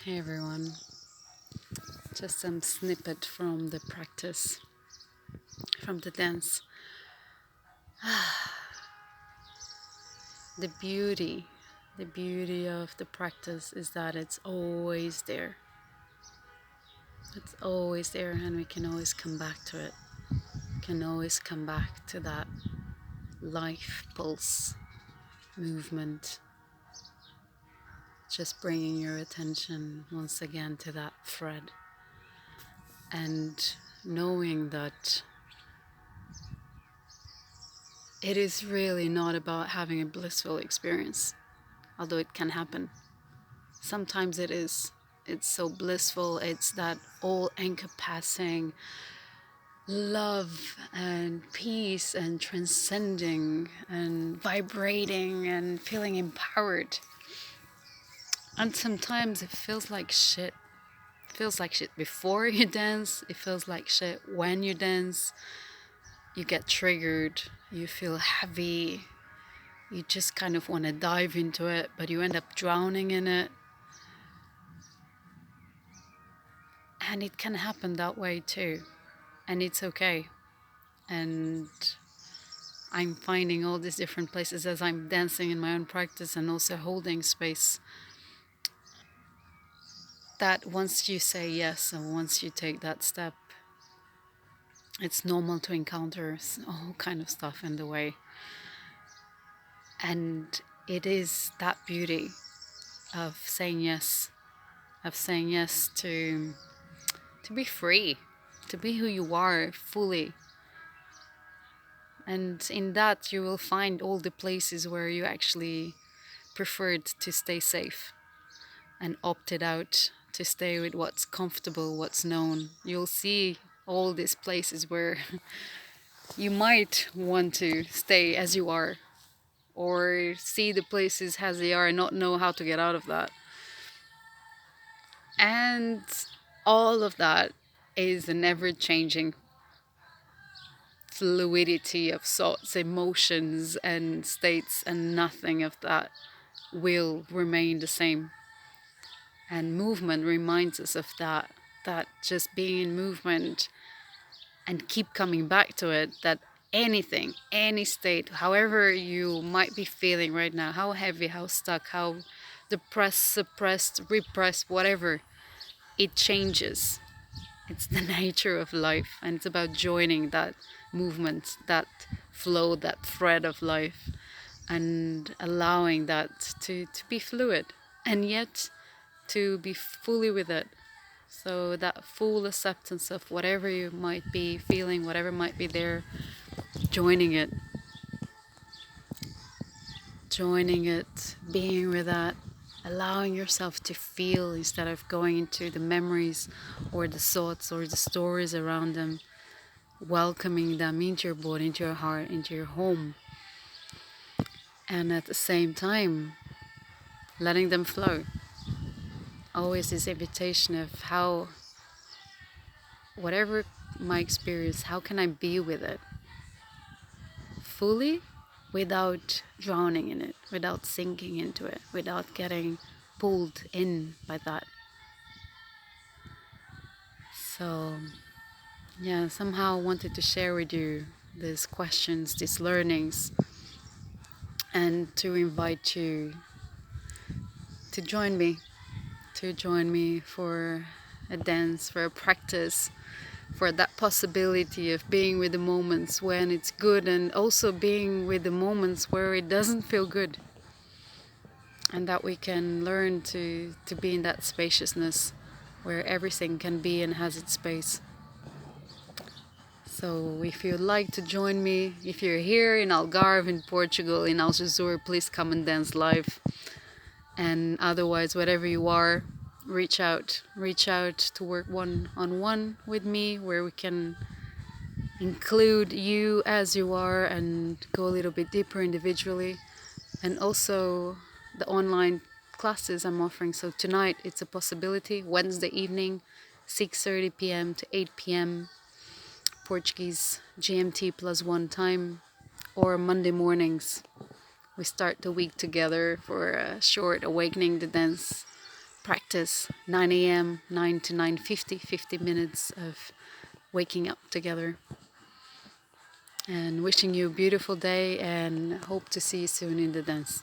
Hey everyone, just some snippet from the practice, from the dance. The beauty, the beauty of the practice is that it's always there. It's always there, and we can always come back to it. Can always come back to that life pulse movement. Just bringing your attention once again to that thread and knowing that it is really not about having a blissful experience, although it can happen. Sometimes it is. It's so blissful. It's that all-encompassing love and peace and transcending and vibrating and feeling empowered. And sometimes it feels like shit. It feels like shit before you dance. It feels like shit when you dance. You get triggered. You feel heavy. You just kind of want to dive into it, but you end up drowning in it. And it can happen that way too. And it's okay. And I'm finding all these different places as I'm dancing in my own practice and also holding space, that once you say yes and once you take that step, it's normal to encounter all kind of stuff in the way. And it is that beauty of saying yes, to be free, to be who you are fully. And in that you will find all the places where you actually preferred to stay safe and opted out to stay with what's comfortable, what's known. You'll see all these places where you might want to stay as you are, or see the places as they are and not know how to get out of that. And all of that is an ever-changing fluidity of thoughts, emotions, and states, and nothing of that will remain the same. And movement reminds us of that just being in movement and keep coming back to it, that anything, any state, however you might be feeling right now, how heavy, how stuck, how depressed, suppressed, repressed, whatever, it changes. It's the nature of life, and it's about joining that movement, that flow, that thread of life, and allowing that to be fluid, and yet to be fully with it. So that full acceptance of whatever you might be feeling, whatever might be there, joining it, being with that, allowing yourself to feel instead of going into the memories or the thoughts or the stories around them, welcoming them into your body, into your heart, into your home, and at the same time letting them flow. Always this invitation of how, whatever my experience, how can I be with it fully without drowning in it, without sinking into it, without getting pulled in by that. So yeah, somehow I wanted to share with you these questions, these learnings, and to invite you to join me for a dance, for a practice, for that possibility of being with the moments when it's good, and also being with the moments where it doesn't feel good, and that we can learn to be in that spaciousness where everything can be and has its space. So if you'd like to join me, if you're here in Algarve in Portugal, in Algesur, please come and dance live. And otherwise, whatever you are, reach out to work one-on-one with me, where we can include you as you are and go a little bit deeper individually. And also the online classes I'm offering. So tonight it's a possibility, Wednesday evening, 6:30 p.m. to 8 p.m. Portuguese GMT +1 time, or Monday mornings. We start the week together for a short Awakening the Dance practice 9 a.m., 9 to 9:50, 50 minutes of waking up together. And wishing you a beautiful day, and hope to see you soon in the dance.